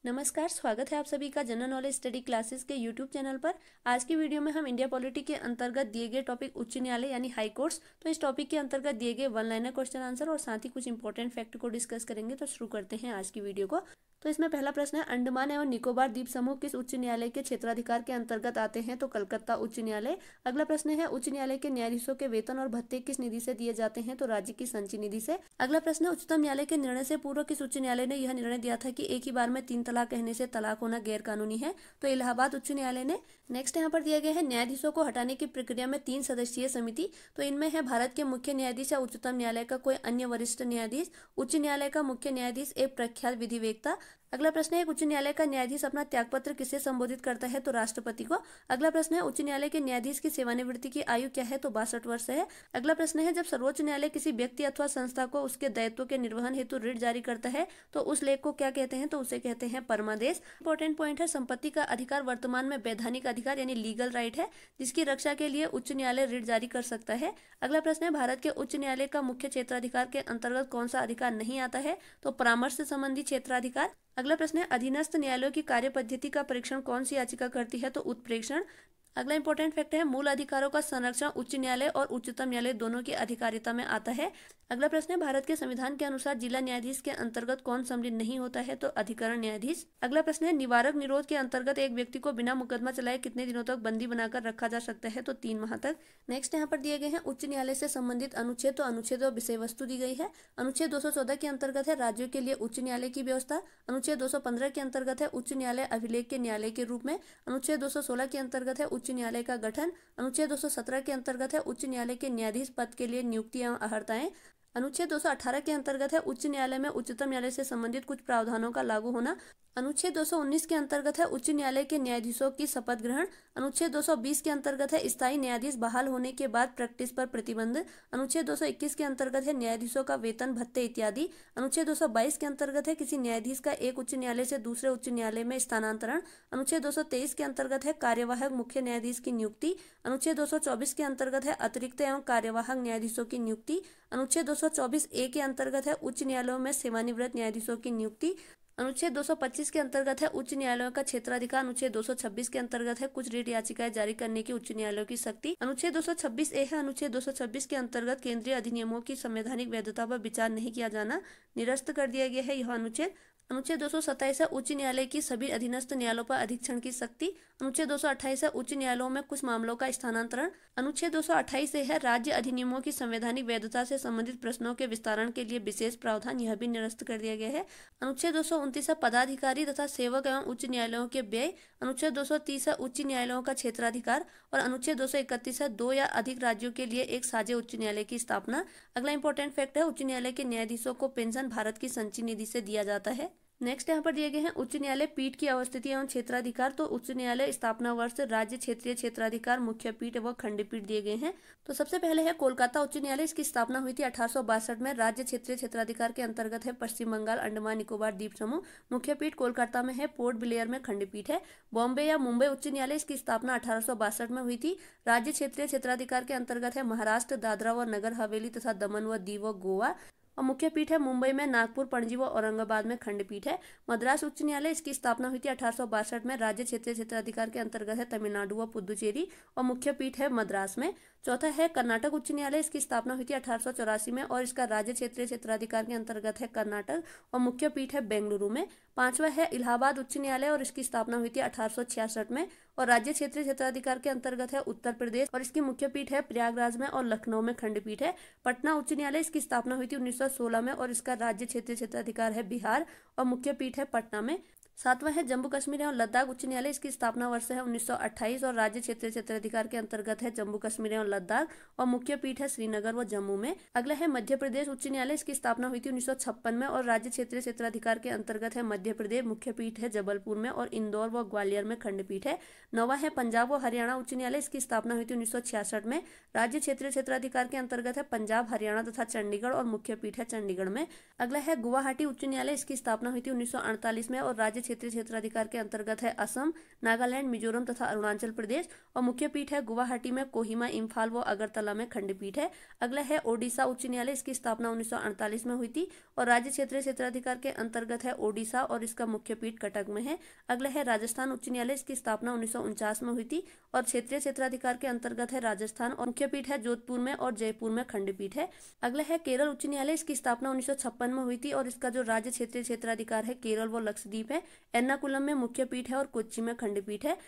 नमस्कार, स्वागत है आप सभी का जनरल नॉलेज स्टडी क्लासेस के यूट्यूब चैनल पर। आज की वीडियो में हम इंडिया पॉलिटी के अंतर्गत दिए गए टॉपिक उच्च न्यायालय यानी हाई कोर्ट्स, तो इस टॉपिक के अंतर्गत दिए गए वन लाइनर क्वेश्चन आंसर और साथ ही कुछ इंपॉर्टेंट फैक्ट को डिस्कस करेंगे। तो शुरू करते हैं आज की वीडियो को। तो इसमें पहला प्रश्न है, अंडमान एवं निकोबार द्वीप समूह किस उच्च न्यायालय के क्षेत्राधिकार के अंतर्गत आते हैं? तो कलकत्ता उच्च न्यायालय। अगला प्रश्न है, उच्च न्यायालय के न्यायाधीशों के वेतन और भत्ते किस निधि से दिए जाते हैं? तो राज्य की संचयी निधि से। अगला प्रश्न है, उच्चतम न्यायालय के निर्णय से पूर्व किस उच्च न्यायालय ने यह निर्णय दिया था कि एक ही बार में 3 तलाक कहने से तलाक होना गैर कानूनी है? तो इलाहाबाद उच्च न्यायालय ने। नेक्स्ट यहाँ पर दिया गया है, न्यायाधीशों को हटाने की प्रक्रिया में 3 सदस्यीय समिति। तो इनमें है भारत के मुख्य न्यायाधीश या उच्चतम न्यायालय का कोई अन्य वरिष्ठ न्यायाधीश, उच्च न्यायालय का मुख्य न्यायाधीश, एक प्रख्यात विधिवेत्ता। अगला प्रश्न है, उच्च न्यायालय का न्यायाधीश अपना त्यागपत्र किसे संबोधित करता है? तो राष्ट्रपति को। अगला प्रश्न है, उच्च न्यायालय के न्यायाधीश की सेवानिवृत्ति की आयु क्या है? तो 62 वर्ष है। अगला प्रश्न है, जब सर्वोच्च न्यायालय किसी व्यक्ति अथवा संस्था को उसके दायित्व के निर्वहन हेतु रिट जारी करता है तो उस लेख को क्या कहते हैं? तो उसे कहते हैं परमादेश। इंपॉर्टेंट पॉइंट है, संपत्ति का अधिकार वर्तमान में वैधानिक अधिकार यानी लीगल राइट है, जिसकी रक्षा के लिए उच्च न्यायालय रिट जारी कर सकता है। अगला प्रश्न है, भारत के उच्च न्यायालय का मुख्य क्षेत्राधिकार के अंतर्गत कौन सा अधिकार नहीं आता है? तो परामर्श संबंधी क्षेत्राधिकार। अगला प्रश्न है, अधीनस्थ न्यायालयों की कार्य पद्धति का परीक्षण कौन सी याचिका करती है? तो उत्प्रेक्षण। अगला इंपॉर्टेंट फैक्ट है, मूल अधिकारों का संरक्षण उच्च न्यायालय और उच्चतम न्यायालय दोनों की अधिकारिता में आता है। अगला प्रश्न है, भारत के संविधान के अनुसार जिला न्यायाधीश के अंतर्गत कौन सम्मिलित नहीं होता है? तो अधिकरण न्यायाधीश। अगला प्रश्न है, निवारक निरोध के अंतर्गत एक व्यक्ति को बिना मुकदमा चलाए कितने दिनों तक बंदी बनाकर रखा जा सकता है? तो 3 माह तक। नेक्स्ट यहाँ पर दिए गए हैं उच्च न्यायालय से संबंधित अनुच्छेद। तो अनुच्छेद और विषय वस्तु दी गई है। अनुच्छेद 214 के अंतर्गत है राज्यों के लिए उच्च न्यायालय की व्यवस्था। अनुच्छेद 215 के अंतर्गत है उच्च न्यायालय अभिलेख के न्यायालय के रूप में। अनुच्छेद 216 के अंतर्गत है उच्च न्यायालय का गठन। अनुच्छेद 217 के अंतर्गत है उच्च न्यायालय के न्यायाधीश पद के लिए नियुक्ति एवं अहर्ताएं। अनुच्छेद 218 के अंतर्गत है उच्च न्यायालय में उच्चतम न्यायालय से संबंधित कुछ प्रावधानों का लागू होना। अनुच्छेद 219 के अंतर्गत है उच्च न्यायालय के न्यायाधीशों की शपथ ग्रहण। अनुच्छेद 220 के अंतर्गत है स्थायी न्यायाधीश बहाल होने के बाद प्रैक्टिस पर प्रतिबंध। अनुच्छेद 221 के अंतर्गत है न्यायाधीशों का वेतन भत्ते इत्यादि। अनुच्छेद 222 के अंतर्गत है किसी न्यायाधीश का एक उच्च न्यायालय से दूसरे उच्च न्यायालय में स्थानांतरण। अनुच्छेद 223 के अंतर्गत है कार्यवाहक मुख्य न्यायाधीश की नियुक्ति। अनुच्छेद 224 के अंतर्गत है अतिरिक्त एवं कार्यवाहक न्यायाधीशों की नियुक्ति। अनुच्छेद 224A के अंतर्गत है उच्च न्यायालयों में सेवानिवृत्त न्यायाधीशों की नियुक्ति। अनुच्छेद 225 के अंतर्गत है उच्च न्यायालयों का क्षेत्राधिकार। अनुच्छेद 226 के अंतर्गत है कुछ रिट याचिकाएं जारी करने की उच्च न्यायालयों की शक्ति। अनुच्छेद 226A है, अनुच्छेद 226 के अंतर्गत केंद्रीय अधिनियमों की संवैधानिक वैधता पर विचार नहीं किया जाना निरस्त कर दिया गया है यह अनुच्छेद। अनुच्छेद 227 है उच्च न्यायालय की सभी अधीनस्थ न्यायालयों पर अधीक्षण की शक्ति। अनुच्छेद 228 है उच्च न्यायालयों में कुछ मामलों का स्थानांतरण। अनुच्छेद 228 से है राज्य अधिनियमों की संवैधानिक वैधता से संबंधित प्रश्नों के विस्तारण के लिए विशेष प्रावधान, यह भी निरस्त कर दिया गया है। अनुच्छेद 229 है पदाधिकारी तथा सेवक एवं उच्च न्यायालयों के व्यय। अनुच्छेद 230 है उच्च न्यायालयों का क्षेत्राधिकार। और अनुच्छेद 231 है 2 या अधिक राज्यों के लिए एक साझे उच्च न्यायालय की स्थापना। अगला इंपॉर्टेंट फैक्ट है, उच्च न्यायालय के न्यायाधीशों को पेंशन भारत की संचयी निधि से दिया जाता है। नेक्स्ट यहाँ पर दिए गए हैं उच्च न्यायालय पीठ की अवस्थिति एवं क्षेत्राधिकार। तो उच्च न्यायालय स्थापना वर्ष, राज्य क्षेत्रीय क्षेत्राधिकार, मुख्य पीठ व खंडपीठ दिए गए हैं। तो सबसे पहले है कोलकाता उच्च न्यायालय। इसकी स्थापना हुई थी 1862 में। राज्य क्षेत्रीय क्षेत्राधिकार के अंतर्गत है पश्चिम बंगाल, अंडमान निकोबार द्वीप समूह। मुख्य पीठ कोलकाता में है, पोर्ट ब्लेयर में खंडपीठ है। बॉम्बे या मुंबई उच्च न्यायालय, इसकी स्थापना 1862 में हुई थी। राज्य क्षेत्रीय क्षेत्राधिकार के अंतर्गत है महाराष्ट्र, दादरा व नगर हवेली तथा दमन व दीव व गोवा। और मुख्य पीठ है मुंबई में, नागपुर, पणजी व औरंगाबाद में खंडपीठ है। मद्रास उच्च न्यायालय, इसकी स्थापना हुई थी 1862 में। राज्य क्षेत्रीय क्षेत्राधिकार के अंतर्गत है तमिलनाडु व पुदुचेरी और मुख्य पीठ है मद्रास में। चौथा है कर्नाटक उच्च न्यायालय, इसकी स्थापना हुई थी 1884 में और इसका राज्य क्षेत्रीय क्षेत्राधिकार के अंतर्गत है कर्नाटक और मुख्य पीठ है बेंगलुरु में। पांचवा है इलाहाबाद उच्च न्यायालय और इसकी स्थापना हुई थी 1866 में और राज्य क्षेत्रीय क्षेत्राधिकार के अंतर्गत है उत्तर प्रदेश और इसकी मुख्य पीठ है प्रयागराज में और लखनऊ में खंडपीठ है। पटना उच्च न्यायालय, इसकी स्थापना हुई थी 1916 में और इसका राज्य क्षेत्रीय क्षेत्राधिकार है बिहार और मुख्य पीठ है पटना में। सातवां है जम्मू कश्मीर एवं लद्दाख उच्च न्यायालय, इसकी स्थापना वर्ष है 1928 और राज्य क्षेत्रीय क्षेत्राधिकार के अंतर्गत है जम्मू कश्मीर एवं लद्दाख और मुख्य पीठ है श्रीनगर व जम्मू में। अगला है मध्य प्रदेश उच्च न्यायालय, इसकी स्थापना हुई थी 1956 में और राज्य क्षेत्रीय क्षेत्राधिकार के अंतर्गत है मध्य प्रदेश। मुख्य पीठ है जबलपुर में और इंदौर व ग्वालियर में खंडपीठ है। नौवां है पंजाब व हरियाणा उच्च न्यायालय, इसकी स्थापना हुई थी 1966 में। राज्य क्षेत्रीय क्षेत्राधिकार के अंतर्गत है पंजाब, हरियाणा तथा चंडीगढ़ और मुख्य पीठ है चंडीगढ़ में। अगला है गुवाहाटी उच्च न्यायालय, इसकी स्थापना हुई थी 1948 में और राज्य क्षेत्रीय क्षेत्राधिकार के अंतर्गत है असम, नागालैंड, मिजोरम तथा अरुणाचल प्रदेश। और मुख्य पीठ है गुवाहाटी में, कोहिमा, इम्फाल व अगरतला में खंडपीठ है। अगला है ओडिशा उच्च न्यायालय, इसकी स्थापना 1948 में हुई थी और राज्य क्षेत्रीय क्षेत्राधिकार के अंतर्गत है ओडिशा और इसका मुख्य पीठ कटक में है। अगला है राजस्थान उच्च न्यायालय, इसकी स्थापना 1949 में हुई थी और क्षेत्रीय क्षेत्राधिकार के अंतर्गत है राजस्थान और मुख्य पीठ है जोधपुर में और जयपुर में खंडपीठ है। अगला है केरल उच्च न्यायालय, इसकी स्थापना 1956 में हुई थी और इसका जो राज्य क्षेत्रीय क्षेत्राधिकार है केरल व लक्षद्वीप है। एर्नाकुलम में मुख्य पीठ है और कोच्चि में खंडपीठ है।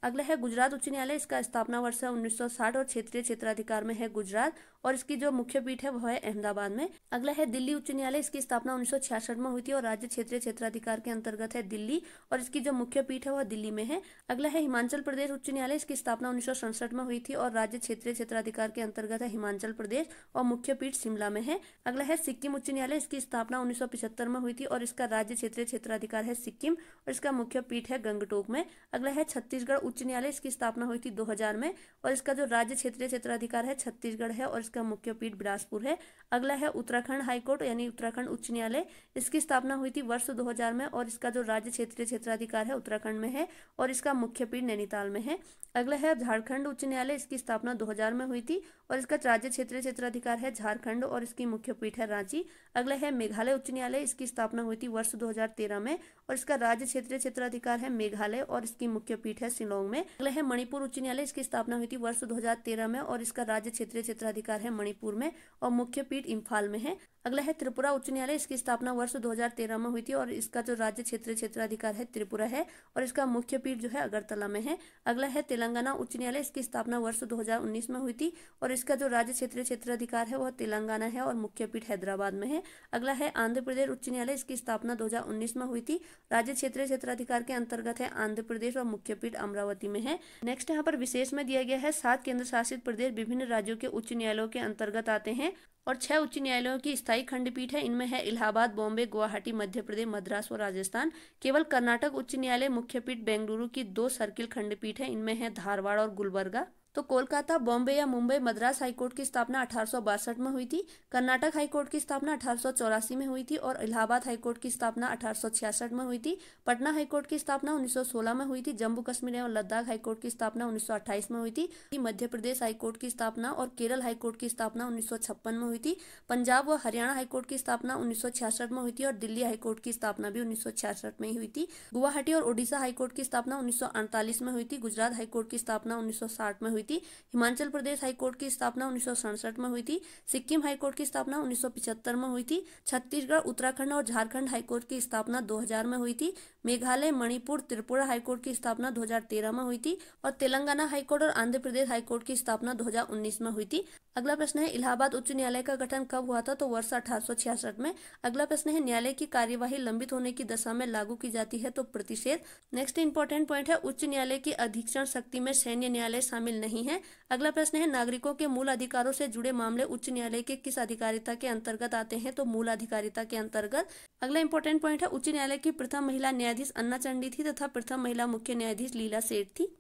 अगला है गुजरात उच्च न्यायालय, इसका स्थापना वर्ष है 1960 और क्षेत्रीय क्षेत्राधिकार में है गुजरात और इसकी जो मुख्य पीठ है वह है अहमदाबाद में। अगला है दिल्ली उच्च न्यायालय, इसकी स्थापना 1966 में हुई थी और राज्य क्षेत्रीय क्षेत्राधिकार के अंतर्गत है दिल्ली और इसकी जो मुख्य पीठ है वह दिल्ली में है। अगला है हिमाचल प्रदेश उच्च न्यायालय, इसकी स्थापना 1967 में हुई थी और राज्य क्षेत्रीय क्षेत्राधिकार के अंतर्गत है हिमाचल प्रदेश और मुख्य पीठ शिमला में है। अगला है सिक्किम उच्च न्यायालय, इसकी स्थापना 1975 में हुई थी और इसका राज्य क्षेत्रीय क्षेत्राधिकार है सिक्किम और इसका मुख्य पीठ है गंगटोक में। अगला है छत्तीसगढ़ उच्च न्यायालय, इसकी स्थापना हुई थी 2000 में और इसका जो राज्य क्षेत्रीय क्षेत्राधिकार है छत्तीसगढ़ है और इसका मुख्य पीठ बिलासपुर है। अगला है उत्तराखंड हाईकोर्ट यानी उत्तराखंड उच्च न्यायालय, इसकी स्थापना हुई थी वर्ष 2000 में और इसका जो राज्य क्षेत्रीय क्षेत्राधिकार है उत्तराखंड में है और इसका मुख्य पीठ नैनीताल में है। अगला है झारखंड उच्च न्यायालय, इसकी स्थापना 2000 में हुई थी और इसका राज्य क्षेत्रीय क्षेत्राधिकार है झारखंड और इसकी मुख्य पीठ है रांची। अगला है मेघालय उच्च न्यायालय, इसकी स्थापना हुई थी वर्ष 2013 में और इसका राज्य क्षेत्रीय क्षेत्राधिकार है मेघालय और इसकी मुख्य पीठ है शिलोंग में। अगला है मणिपुर उच्च न्यायालय, इसकी स्थापना हुई थी वर्ष 2013 में और इसका राज्य क्षेत्रीय क्षेत्राधिकार है मणिपुर में और मुख्य पीठ इम्फाल में है। अगला है त्रिपुरा उच्च न्यायालय, इसकी स्थापना वर्ष 2013 में हुई थी और इसका जो राज्य क्षेत्रीय क्षेत्राधिकार है त्रिपुरा है और इसका मुख्य पीठ जो है अगरतला में है। अगला है तेलंगाना उच्च न्यायालय, इसकी स्थापना वर्ष 2019 में हुई थी और इसका जो राज्य क्षेत्रीय क्षेत्राधिकार है वह तेलंगाना है और मुख्य पीठ हैदराबाद में है। अगला है आंध्र प्रदेश उच्च न्यायालय, इसकी स्थापना 2019 में हुई थी, राज्य क्षेत्रीय क्षेत्राधिकार के अंतर्गत है आंध्र प्रदेश और मुख्य पीठ अमरावती में है। नेक्स्ट यहाँ पर विशेष में दिया गया है 7 केंद्र शासित प्रदेश विभिन्न राज्यों के उच्च न्यायालयों के अंतर्गत आते हैं और 6 उच्च न्यायालयों की स्थायी खंडपीठ है। इनमें है इलाहाबाद, बॉम्बे, गुवाहाटी, मध्य प्रदेश, मद्रास और राजस्थान। केवल कर्नाटक उच्च न्यायालय मुख्य पीठ बेंगलुरु की 2 सर्किल खंडपीठ है, इनमें है धारवाड़ और गुलबर्गा। तो कोलकाता, बॉम्बे या मुंबई, मद्रास हाईकोर्ट की स्थापना 1862 में हुई थी। कर्नाटक हाईकोर्ट की स्थापना 1884 में हुई थी और इलाहाबाद हाईकोर्ट की स्थापना 1866 में हुई थी। पटना हाईकोर्ट की स्थापना 1916 में हुई थी। जम्मू कश्मीर एवं लद्दाख हाईकोर्ट की स्थापना 1928 में हुई थी। मध्य प्रदेश हाईकोर्ट की स्थापना और केरल हाईकोर्ट की स्थापना 1956 में हुई थी। पंजाब व हरियाणा हाईकोर्ट की स्थापना 1966 में हुई थी और दिल्ली हाईकोर्ट की स्थापना भी 1966 में ही हुई थी। गुवाहाटी और ओडिशा हाईकोर्ट की स्थापना 1948 में हुई थी। गुजरात हाईकोर्ट की स्थापना 1960 में हुई थी। हिमाचल प्रदेश हाईकोर्ट की स्थापना 1967 में हुई थी। सिक्किम हाईकोर्ट की स्थापना 1975 में हुई थी। छत्तीसगढ़, उत्तराखंड और झारखंड हाईकोर्ट की स्थापना 2000 में हुई थी। मेघालय, मणिपुर, त्रिपुरा हाईकोर्ट की स्थापना 2013 में हुई थी और तेलंगाना हाईकोर्ट और आंध्र प्रदेश हाईकोर्ट की स्थापना 2019 में हुई थी। अगला प्रश्न है इलाहाबाद उच्च न्यायालय का गठन कब हुआ था? तो वर्ष 1866 में। अगला प्रश्न है न्यायालय की कार्यवाही लंबित होने की दशा में लागू की जाती है? तो प्रतिषेध। नेक्स्ट इंपॉर्टेंट पॉइंट है उच्च न्यायालय की अधीक्षण शक्ति में सैन्य न्यायालय शामिल नहीं है। अगला प्रश्न है नागरिकों के मूल अधिकारों से जुड़े मामले उच्च न्यायालय के किस अधिकारिता के अंतर्गत आते हैं? तो मूल अधिकारिता के अंतर्गत। अगला इंपॉर्टेंट पॉइंट है उच्च न्यायालय की प्रथम महिला न्यायाधीश अन्ना चंडी थी तथा प्रथम महिला मुख्य न्यायाधीश लीला सेठ थी।